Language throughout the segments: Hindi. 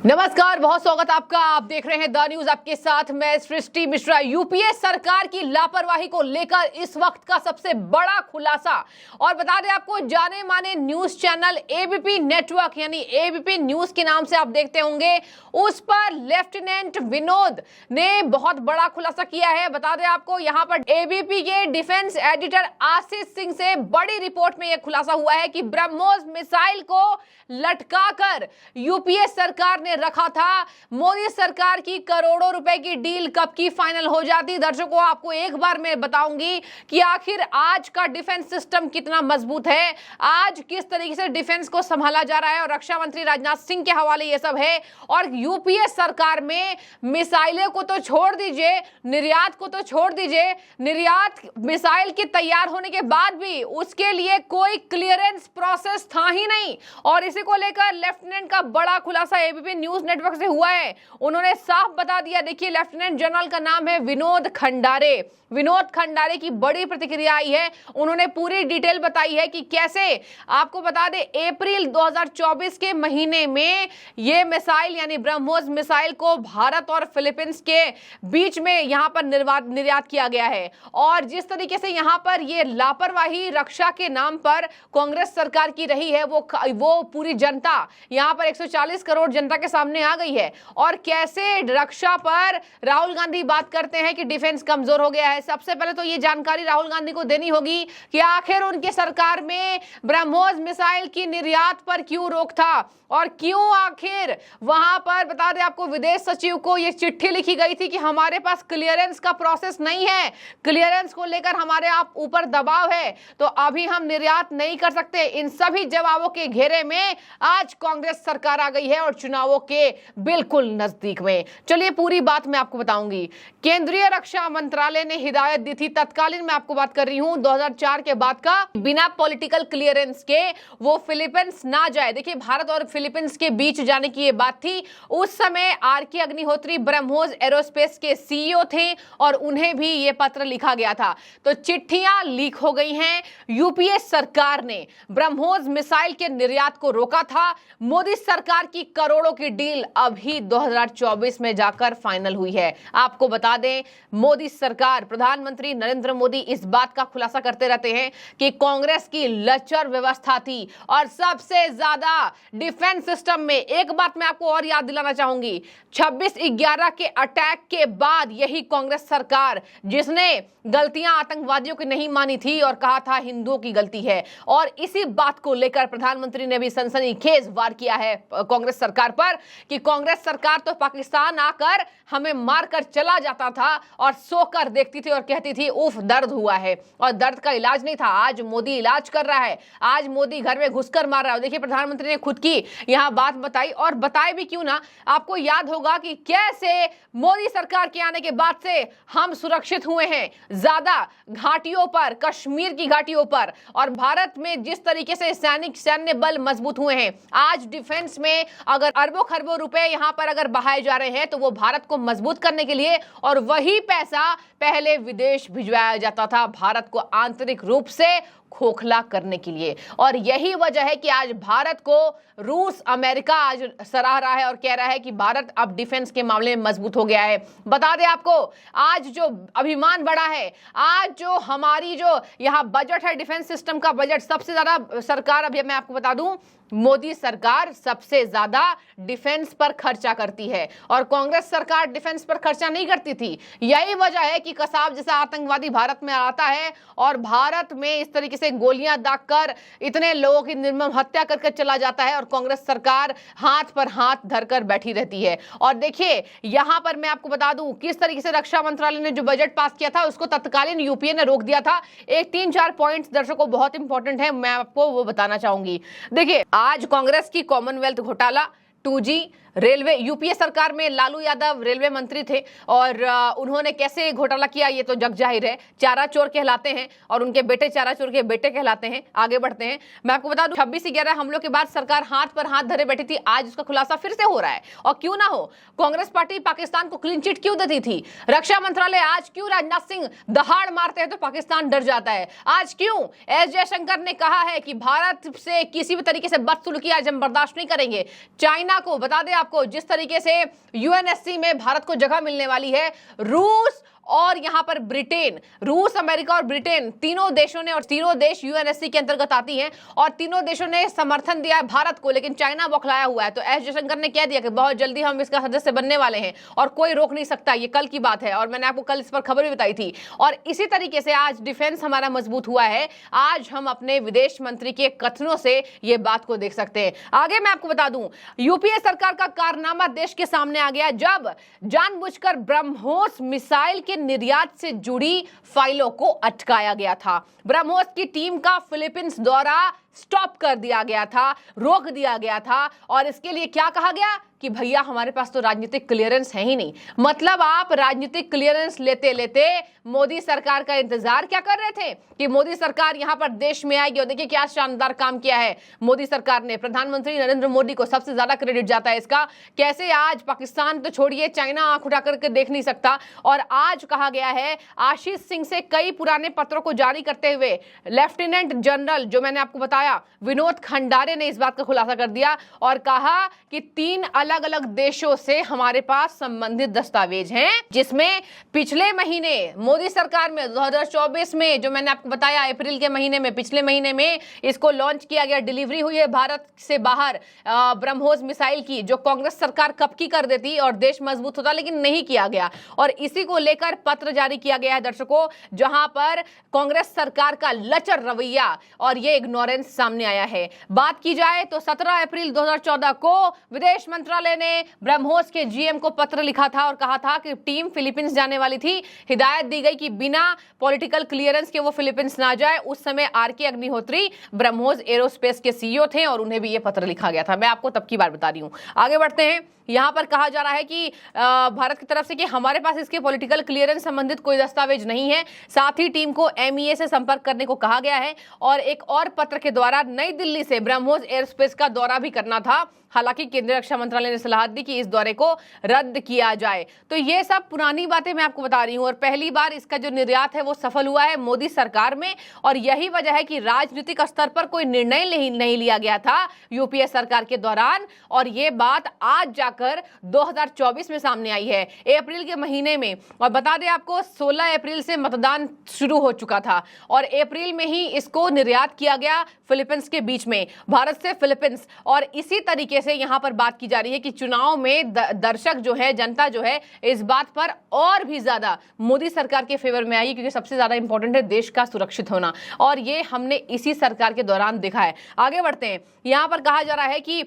नमस्कार, बहुत स्वागत आपका। आप देख रहे हैं द न्यूज, आपके साथ मैं सृष्टि मिश्रा। यूपीए सरकार की लापरवाही को लेकर इस वक्त का सबसे बड़ा खुलासा। और बता दें आपको, जाने माने न्यूज चैनल एबीपी नेटवर्क यानी एबीपी न्यूज के नाम से आप देखते होंगे, उस पर लेफ्टिनेंट विनोद ने बहुत बड़ा खुलासा किया है। बता दें आपको, यहां पर एबीपी के डिफेंस एडिटर आशीष सिंह से बड़ी रिपोर्ट में यह खुलासा हुआ है कि ब्रह्मोस मिसाइल को लटकाकर यूपीए सरकार ने रखा था। मोदी सरकार की करोड़ों रुपए की डील कब की फाइनल हो जाती। दर्शकों, आपको एक बार मैं बताऊंगी कि आखिर आज का डिफेंस सिस्टम कितना मजबूत है, आज किस तरीके से डिफेंस को संभाला जा रहा है, और रक्षा मंत्री राजनाथ सिंह के हवाले ये सब है। और यूपीए सरकार में मिसाइलें को तो छोड़ दीजिए, निर्यात को तो छोड़ दीजिए, निर्यात मिसाइल के तैयार होने के बाद भी उसके लिए कोई क्लियरेंस प्रोसेस था ही नहीं। और इसी को लेकर लेफ्टिनेंट का बड़ा खुलासा एबीपी न्यूज नेटवर्क से हुआ है। उन्होंने साफ बता दिया। देखिए, लेफ्टिनेंट जनरल का नाम है विनोद खंडारे। विनोद खंडारे की बड़ी प्रतिक्रिया आई है। उन्होंने पूरी डिटेल बताई है कि कैसे, आपको बता दें, अप्रैल 2024 के महीने में यह मिसाइल यानी ब्रह्मोस मिसाइल को भारत और फिलीपींस के बीच में यहां पर निर्यात किया गया है। और जिस तरीके से यहां पर यह लापरवाही रक्षा के नाम पर कांग्रेस सरकार की रही है, वो पूरी जनता यहां पर 140 करोड़ जनता के सामने आ गई है। और कैसे रक्षा पर राहुल गांधी बात करते हैं कि डिफेंस कमजोर हो गया है। सबसे पहले तो ये जानकारी राहुल गांधी को देनी होगी कि आखिर उनकी सरकार में ब्रह्मोस मिसाइल की निर्यात पर क्यों रोक था, और क्यों आखिर वहां पर, बता दें आपको, विदेश सचिव को यह चिट्ठी लिखी गई थी कि हमारे पास क्लियरेंस का प्रोसेस नहीं है, क्लियरेंस को लेकर हमारे आप ऊपर दबाव है, तो अभी हम निर्यात नहीं कर सकते। इन सभी जवाबों के घेरे में आज कांग्रेस सरकार आ गई है और चुनावों के बिल्कुल नजदीक में। चलिए पूरी बात मैं आपको बताऊंगी। केंद्रीय रक्षा मंत्रालय ने हिदायत दी थी, तत्कालीन मैं आपको बात कर रही हूं 2004 के बाद का, बिना पॉलिटिकल क्लियरेंस के वो फिलीपींस ना जाए। देखिए, भारत और फिलीपींस के बीच जाने की ये बात थी। उस समय आर.के. अग्निहोत्री ब्रह्मोस एरोस्पेस के सीईओ थे और उन्हें भी ये पत्र लिखा गया था। तो चिट्ठियां लीक हो गई हैं। यूपीए सरकार ने ब्रह्मोस मिसाइल के निर्यात को रोका था। मोदी सरकार की करोड़ों की डील अभी 2024 में जाकर फाइनल हुई है। आपको बता दें, मोदी सरकार, प्रधानमंत्री नरेंद्र मोदी इस बात का खुलासा करते रहते हैं कि कांग्रेस की लचर व्यवस्था थी। और सबसे ज्यादा डिफेंस सिस्टम में एक बात मैं आपको और याद दिलाना चाहूंगी, 26/11 के अटैक के बाद यही कांग्रेस सरकार, जिसने गलतियां आतंकवादियों की नहीं मानी थी और कहा था हिंदुओं की गलती है, और इसी बात को लेकर प्रधानमंत्री ने भी सनसनीखेज वार किया है कांग्रेस सरकार पर कि कांग्रेस सरकार तो पाकिस्तान आकर हमें मारकर चला जाता था और सोकर देखती थी और कहती थी उफ दर्द हुआ है, और दर्द का इलाज नहीं था। आज मोदी इलाज कर रहा है, आज मोदी घर में घुसकर मार रहा है। देखिए, प्रधानमंत्री ने खुद की यहां बात बताई, और बताए भी क्यों ना। आपको याद होगा कि कैसे मोदी सरकार के आने के बाद से हम सुरक्षित हुए हैं ज्यादा घाटियों पर, कश्मीर की घाटियों पर, और भारत में जिस तरीके से सैन्य बल मजबूत हुए हैं। आज डिफेंस में अगर अरबों खरबों रुपए यहां पर अगर बहाए जा रहे हैं तो वो भारत को मजबूत करने के लिए, और वही पैसा पहले विदेश भिजवाया जाता था भारत को आंतरिक रूप से खोखला करने के लिए। और यही वजह है कि आज भारत को रूस, अमेरिका आज सराह रहा है और कह रहा है कि भारत अब डिफेंस के मामले में मजबूत हो गया है। बता दें आपको, आज जो अभिमान बढ़ा है, आज जो हमारी जो यहाँ बजट है, डिफेंस सिस्टम का बजट सबसे ज्यादा सरकार, अभी मैं आपको बता दूं, मोदी सरकार सबसे ज्यादा डिफेंस पर खर्चा करती है और कांग्रेस सरकार डिफेंस पर खर्चा नहीं करती थी। यही वजह है कि कसाब जैसा आतंकवादी भारत में आता है और भारत में इस तरीके से गोलियां दागकर इतने लोगों की निर्मम हत्या करके चला जाता है, और कांग्रेस सरकार हाथ पर हाथ धरकर बैठी रहती है। और देखिए, यहां पर मैं आपको बता दूं किस तरीके से रक्षा मंत्रालय ने जो बजट पास किया था उसको तत्कालीन यूपीए ने रोक दिया था। एक 3-4 पॉइंट्स दर्शकों बहुत इंपॉर्टेंट है, मैं आपको वो बताना चाहूंगी। देखिए, आज कांग्रेस की कॉमनवेल्थ घोटाला, 2G, रेलवे, यूपीए सरकार में लालू यादव रेलवे मंत्री थे और उन्होंने कैसे घोटाला किया ये तो जग जाहिर है। चारा चोर कहलाते हैं और उनके बेटे चारा चोर के बेटे कहलाते हैं। आगे बढ़ते हैं, मैं आपको बता दूं 26/11 हमलों के बाद सरकार हाथ पर हाथ धरे बैठी थी। आज उसका खुलासा फिर से हो रहा है, और क्यों ना हो। कांग्रेस पार्टी पाकिस्तान को क्लीन चिट क्यों देती थी? रक्षा मंत्रालय आज क्यों राजनाथ सिंह दहाड़ मारते हैं तो पाकिस्तान डर जाता है? आज क्यों एस जयशंकर ने कहा है कि भारत से किसी भी तरीके से बदसलूकी आज हम बर्दाश्त नहीं करेंगे? चाइना को बता दें आपको, जिस तरीके से यूएनएससी में भारत को जगह मिलने वाली है, रूस और यहां पर ब्रिटेन, रूस, अमेरिका और ब्रिटेन, तीनों देशों ने, और तीनों देश यूएनएससी के अंतर्गत आती हैं, और तीनों देशों ने समर्थन दिया है भारत को, लेकिन चाइना बौखलाया हुआ है। तो एस जयशंकर ने कह दिया कि बहुत जल्दी हम इसका सदस्य बनने वाले हैं और कोई रोक नहीं सकता, ये कल की बात है, और मैंने आपको कल इस पर खबर भी बताई थी। और इसी तरीके से आज डिफेंस हमारा मजबूत हुआ है। आज हम अपने विदेश मंत्री के कथनों से ये बात को देख सकते हैं। आगे मैं आपको बता दूं, यूपीए सरकार का कारनामा देश के सामने आ गया जब जानबूझकर ब्रह्मोस मिसाइल के निर्यात से जुड़ी फाइलों को अटकाया गया था। ब्रह्मोस की टीम का फिलीपींस दौरा स्टॉप कर दिया गया था, रोक दिया गया था, और इसके लिए क्या कहा गया कि भैया हमारे पास तो राजनीतिक क्लियरेंस है ही नहीं। मतलब आप राजनीतिक क्लियरेंस लेते लेते मोदी सरकार का इंतजार क्या कर रहे थे कि मोदी सरकार यहां पर देश में आएगी। और देखिए क्या शानदार काम किया है मोदी सरकार ने। प्रधानमंत्री नरेंद्र मोदी को सबसे ज्यादा क्रेडिट जाता है इसका। कैसे आज पाकिस्तान तो छोड़िए, चाइना आंख उठा करके देख नहीं सकता, और आज कहा गया है आशीष सिंह से कई पुराने पत्रों को जारी करते हुए लेफ्टिनेंट जनरल, जो मैंने आपको बताया, विनोद खंडारे ने इस बात का खुलासा कर दिया और कहा कि 3 अलग अलग देशों से हमारे पास संबंधित दस्तावेज हैं, जिसमें पिछले महीने मोदी सरकार में 2024 में, जो मैंने आपको बताया अप्रैल के महीने में, पिछले महीने में इसको लॉन्च किया गया, डिलीवरी हुई है भारत से बाहर ब्रह्मोस मिसाइल की, जो कांग्रेस सरकार कब की कर देती और देश मजबूत होता, लेकिन नहीं किया गया। और इसी को लेकर पत्र जारी किया गया है दर्शकों, जहां पर कांग्रेस सरकार का लचर रवैया और ये इग्नोरेंस सामने आया है। बात की जाए तो 17 अप्रैल 2014 को विदेश मंत्रालय ने ब्रह्मोस के जीएम को पत्र लिखा था और कहा था कि टीम फिलीपींस जाने वाली थी। हिदायत दी गई कि बिना पॉलिटिकल क्लियरेंस के वो फिलीपींस ना जाए। उस समय आरके अग्निहोत्री ब्रह्मोस एरोस्पेस के सीईओ थे और उन्हें भी ये पत्र लिखा गया था। मैं आपको तब की बात बता रही हूं। आगे बढ़ते हैं। यहां पर कहा जा रहा है कि भारत की तरफ से कि हमारे पास इसके पॉलिटिकल क्लियरेंस संबंधित कोई दस्तावेज नहीं है। साथ ही टीम को एमईए से संपर्क करने को कहा गया है और एक और पत्र के द्वारा नई दिल्ली से ब्रह्मोस एयरस्पेस का दौरा भी करना था। हालांकि केंद्रीय रक्षा मंत्रालय ने सलाह दी कि इस दौरे को रद्द किया जाए। तो ये सब पुरानी बातें मैं आपको बता रही हूं, और पहली बार इसका जो निर्यात है वो सफल हुआ है मोदी सरकार में, और यही वजह है कि राजनीतिक स्तर पर कोई निर्णय नहीं लिया गया था यूपीए सरकार के दौरान, और ये बात आज जाकर 2024 में सामने आई है, अप्रैल के महीने में। और बता दें आपको 16 अप्रैल से मतदान शुरू हो चुका था और अप्रैल में ही इसको निर्यात किया गया फिलीपींस के बीच में, भारत से फिलीपींस। और इसी तरीके से यहां पर बात की जा रही है कि चुनाव में दर्शक जो है, जनता जो है, इस बात पर और भी ज्यादा मोदी सरकार के फेवर में आई, क्योंकि सबसे ज्यादा इंपॉर्टेंट है देश का सुरक्षित होना, और ये हमने इसी सरकार के दौरान देखा है। आगे बढ़ते हैं। यहां पर कहा जा रहा है कि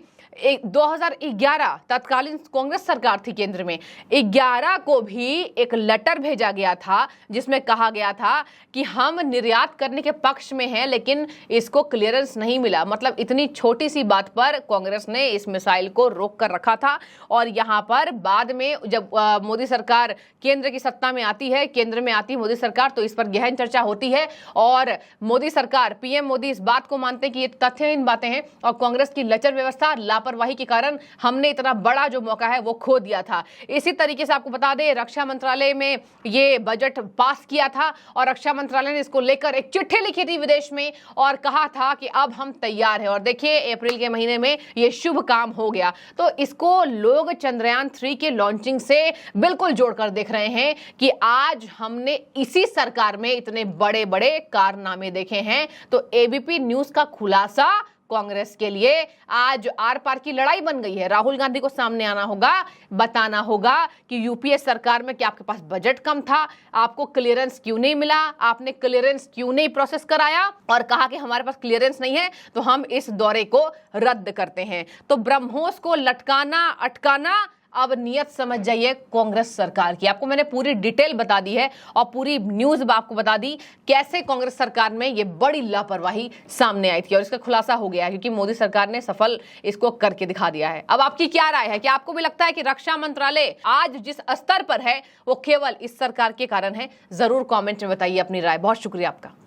2011 तत्कालीन कांग्रेस सरकार थी केंद्र में, 11 को भी एक लेटर भेजा गया था जिसमें कहा गया था कि हम निर्यात करने के पक्ष में हैं, लेकिन इसको क्लियरेंस नहीं मिला। मतलब इतनी छोटी सी बात पर कांग्रेस ने इस मिसाइल को रोक कर रखा था। और यहां पर बाद में जब मोदी सरकार केंद्र की सत्ता में आती है, केंद्र में आती है मोदी सरकार, तो इस पर गहन चर्चा होती है और मोदी सरकार, पीएम मोदी इस बात को मानते हैं कि ये तथ्यहीन बातें हैं और कांग्रेस की लचर व्यवस्था, लापरवाही के कारण हमने इतना बड़ा जो मौका है वो खो दिया था। इसी तरीके से आपको बता दें, रक्षा मंत्रालय में ये बजट पास किया था और रक्षा मंत्रालय ने इसको लेकर एक चिट्ठी लिखी थी विदेश में और कहा था कि अब हम तैयार हैं। और देखिए अप्रैल के महीने में ये शुभ काम हो गया। तो इसको लोग चंद्रयान 3 के लॉन्चिंग से बिल्कुल जोड़कर देख रहे हैं कि आज हमने इसी सरकार में इतने बड़े बड़े कारनामे देखे हैं। तो एबीपी न्यूज का खुलासा कांग्रेस के लिए आज आर पार की लड़ाई बन गई है। राहुल गांधी को सामने आना होगा, बताना होगा कि यूपीए सरकार में क्या आपके पास बजट कम था, आपको क्लियरेंस क्यों नहीं मिला, आपने क्लियरेंस क्यों नहीं प्रोसेस कराया, और कहा कि हमारे पास क्लियरेंस नहीं है तो हम इस दौरे को रद्द करते हैं। तो ब्रह्मोस को लटकाना, अटकाना, अब नियत समझ जाइए कांग्रेस सरकार की। आपको मैंने पूरी डिटेल बता दी है और पूरी न्यूज आपको बता दी कैसे कांग्रेस सरकार में ये बड़ी लापरवाही सामने आई थी और इसका खुलासा हो गया क्योंकि मोदी सरकार ने सफल इसको करके दिखा दिया है। अब आपकी क्या राय है? क्या आपको भी लगता है कि रक्षा मंत्रालय आज जिस स्तर पर है वो केवल इस सरकार के कारण है? जरूर कॉमेंट में बताइए अपनी राय। बहुत शुक्रिया आपका।